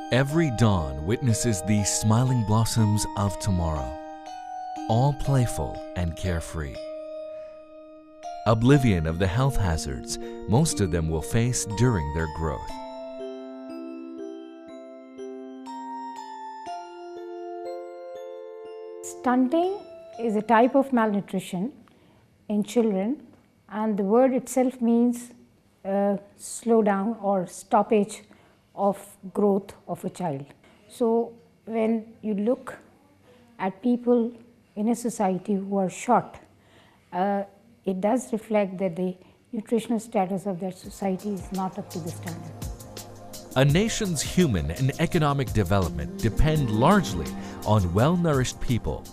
Every dawn witnesses the smiling blossoms of tomorrow, all playful and carefree. Oblivion of the health hazards most of them will face during their growth. Stunting is a type of malnutrition in children, and the word itself means slowdown or stoppage of growth of a child. So when you look at people in a society who are short, it does reflect that the nutritional status of that society is not up to the standard. A nation's human and economic development depend largely on well-nourished people.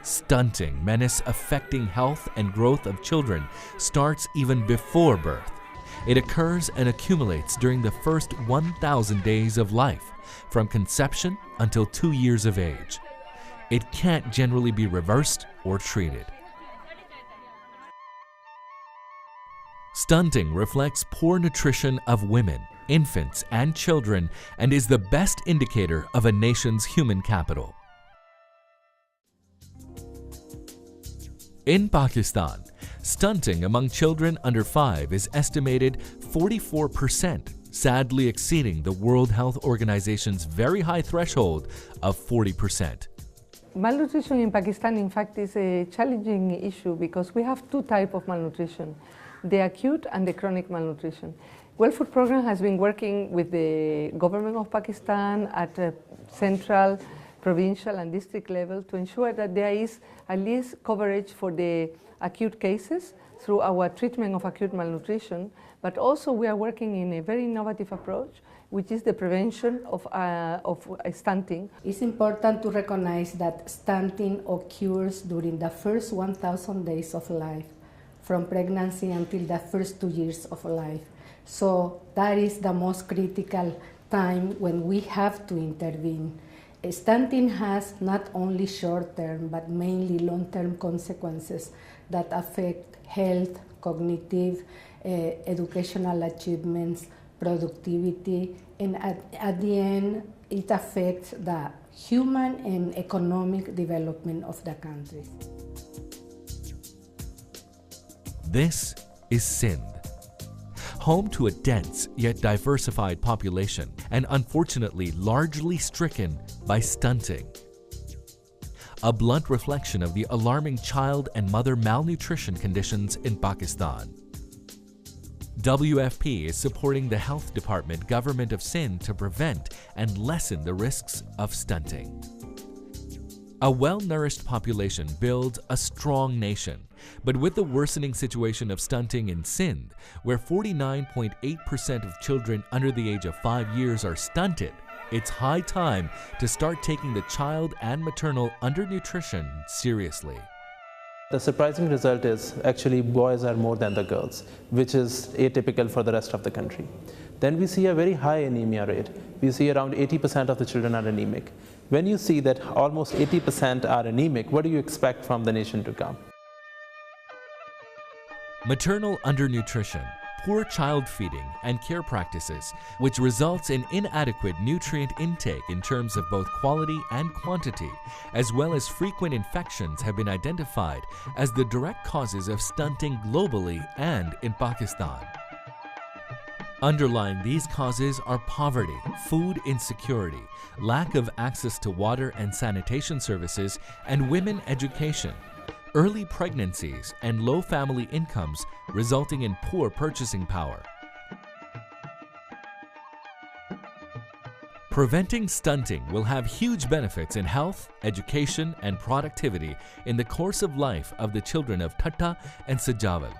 Stunting menace affecting health and growth of children starts even before birth. It occurs and accumulates during the first 1,000 days of life, from conception until 2 years of age. It can't generally be reversed or treated. Stunting reflects poor nutrition of women, infants, and children and is the best indicator of a nation's human capital. In Pakistan, stunting among children under 5 is estimated 44%, sadly exceeding the World Health Organization's very high threshold of 40%. Malnutrition in Pakistan, in fact, is a challenging issue because we have two types of malnutrition, the acute and the chronic malnutrition. World Food Programme has been working with the government of Pakistan at a central, provincial and district level to ensure that there is at least coverage for the acute cases through our treatment of acute malnutrition, but also we are working in a very innovative approach, which is the prevention of stunting. It's important to recognize that stunting occurs during the first 1,000 days of life, from pregnancy until the first 2 years of life. So that is the most critical time when we have to intervene. Stunting has not only short-term but mainly long-term consequences that affect health, cognitive, educational achievements, productivity, and at the end it affects the human and economic development of the country. This is Sindh, home to a dense yet diversified population and unfortunately largely stricken by stunting. A blunt reflection of the alarming child and mother malnutrition conditions in Pakistan. WFP is supporting the Health Department Government of Sindh to prevent and lessen the risks of stunting. A well-nourished population builds a strong nation, but with the worsening situation of stunting in Sindh, where 49.8% of children under the age of 5 years are stunted, it's high time to start taking the child and maternal undernutrition seriously. The surprising result is actually boys are more than the girls, which is atypical for the rest of the country. Then we see a very high anemia rate. We see around 80% of the children are anemic. When you see that almost 80% are anemic, what do you expect from the nation to come? Maternal undernutrition, poor child feeding and care practices, which results in inadequate nutrient intake in terms of both quality and quantity, as well as frequent infections, have been identified as the direct causes of stunting globally and in Pakistan. Underlying these causes are poverty, food insecurity, lack of access to water and sanitation services, and women education, early pregnancies, and low family incomes resulting in poor purchasing power. Preventing stunting will have huge benefits in health, education, and productivity in the course of life of the children of Thatta and Sajawal.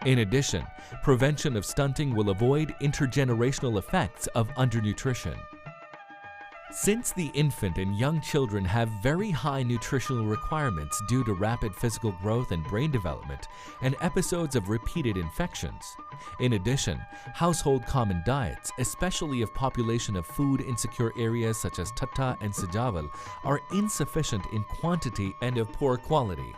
In addition, prevention of stunting will avoid intergenerational effects of undernutrition. Since the infant and young children have very high nutritional requirements due to rapid physical growth and brain development and episodes of repeated infections, in addition, household common diets, especially of population of food insecure areas such as Thatta and Sajawal, are insufficient in quantity and of poor quality.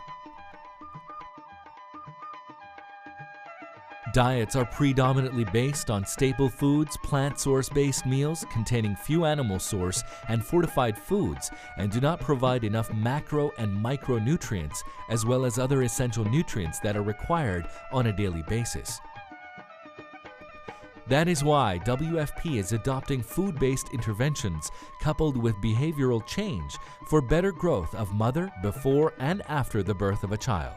Diets are predominantly based on staple foods, plant source-based meals containing few animal source and fortified foods, and do not provide enough macro and micronutrients as well as other essential nutrients that are required on a daily basis. That is why WFP is adopting food-based interventions coupled with behavioral change for better growth of mother before and after the birth of a child.